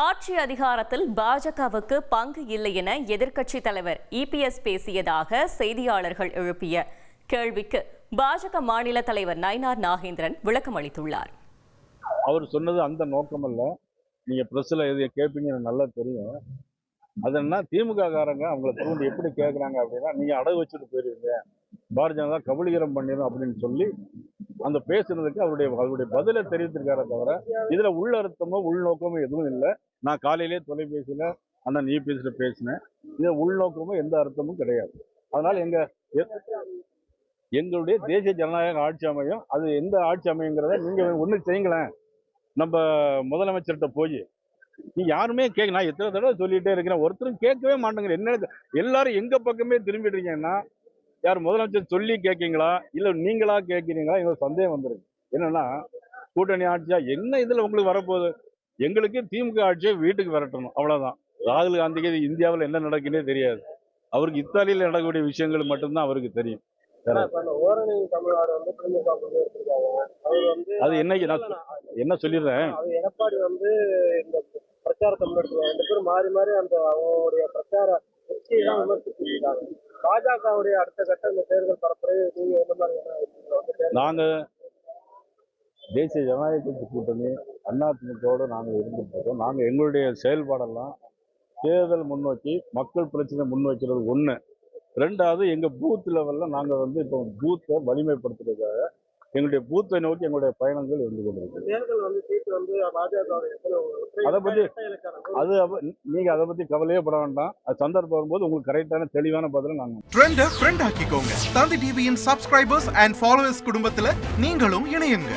ஆட்சி அதிகாரத்தில் பாஜகவுக்கு பங்கு இல்லை என எதிர்க்கட்சி தலைவர் இபிஎஸ் பேசியதாக செய்தியாளர்கள் எழுப்பிய கேள்விக்கு பாஜக மாநில தலைவர் நயினார் நாகேந்திரன் விளக்கம் அளித்துள்ளார். அவர் சொன்னது அந்த நோக்கம் அல்ல. நீங்க பிரஸ்ல எது கேட்பீங்க எனக்கு நல்லா தெரியும். அதனா திமுக காரங்க அவங்கள தூண்டி எப்படி கேட்குறாங்க அப்படின்னா, நீங்க அடகு வச்சுட்டு போயிருவீங்க, பாரதிய ஜனதா கபலீகரம் பண்ணிடும் அப்படின்னு சொல்லி அந்த பேசுனதுக்கு அவருடைய பதிலை தெரிவித்திருக்கார தவிர இதுல உள்ள அர்த்தமோ உள்நோக்கமோ எதுவும் இல்லை. நான் காலையிலே தொலைபேசியில அண்ணன் இபிஎஸ்ல பேசினேன். இது உள்நோக்கமோ எந்த அர்த்தமும் கிடையாது. அதனால எங்களுடைய தேசிய ஜனநாயக ஆட்சி அமையும். அது எந்த ஆட்சி அமையுங்கிறத நீங்க ஒண்ணு செய்யுங்களேன். நம்ம முதலமைச்சர்கிட்ட போய் நீ யாருமே நான் எத்தனை தடவை சொல்லிட்டே இருக்கிறேன், ஒருத்தரும் கேட்கவே மாட்டேங்கிற. என்ன எல்லாரும் எங்க பக்கமே திரும்பிடுறீங்கன்னா, யார் முதலமைச்சர் சொல்லி கேட்கீங்களா இல்ல நீங்களா கேட்கிறீங்களா? எங்களுக்கு சந்தேகம் வந்துருக்கு. என்னன்னா, கூட்டணி ஆட்சியா என்ன இதுல உங்களுக்கு வரப்போகுது? எங்களுக்கு திமுக ஆட்சியை வீட்டுக்கு விரட்டணும், அவ்வளவுதான். ராகுல் காந்திக்கு இந்தியாவில் என்ன நடக்குன்னே தெரியாது. அவருக்கு இத்தாலியில் நடக்கக்கூடிய விஷயங்கள் மட்டும்தான் அவருக்கு தெரியும். அது என்னைக்கு நான் என்ன சொல்லிடுறேன், எடப்பாடி வந்து இந்த பிரச்சாரத்தை முன்னெடுத்துருவாங்க. ரெண்டு பேரும் மாறி மாறி அந்த அவங்களுடைய பிரச்சார வெற்றியெல்லாம் விமர்சிச்சிருக்காங்க. பாஜகவுடைய அடுத்த கட்ட இந்த தேர்தல் பரப்புரை நீங்க என்ன மாதிரி? நாங்க தேசிய ஜனநாயக கட்சி கூட்டணி அதிமுகவோடு நாங்கள் இருந்துட்டு நாங்க எங்களுடைய செயல்பாடெல்லாம் தேர்தல் முன்னோக்கி மக்கள் பிரச்சனை முன்வைக்கிறது ஒண்ணு. ரெண்டாவது, எங்க பூத் லெவல்ல நாங்க வந்து இப்போ பூத்தை வலிமைப்படுத்துறதுக்காக எங்களுடைய பூத்தை நோக்கி எங்களுடைய பயணங்கள் இருந்து கொண்டிருக்கு. அதை பத்தி நீங்க அதை பத்தி கவலையே பட வேண்டாம். அது சந்தர்ப்பம் வரும்போது உங்களுக்கு கரெக்டான தெளிவான பதில நாங்க ஃப்ரெண்ட் ஆக்கிக்கோங்க. தந்தி டிவியின் சப்ஸ்கிரைபர்ஸ் அண்ட் ஃபாலோவர்ஸ் குடும்பத்துல நீங்களும் இணையுங்க.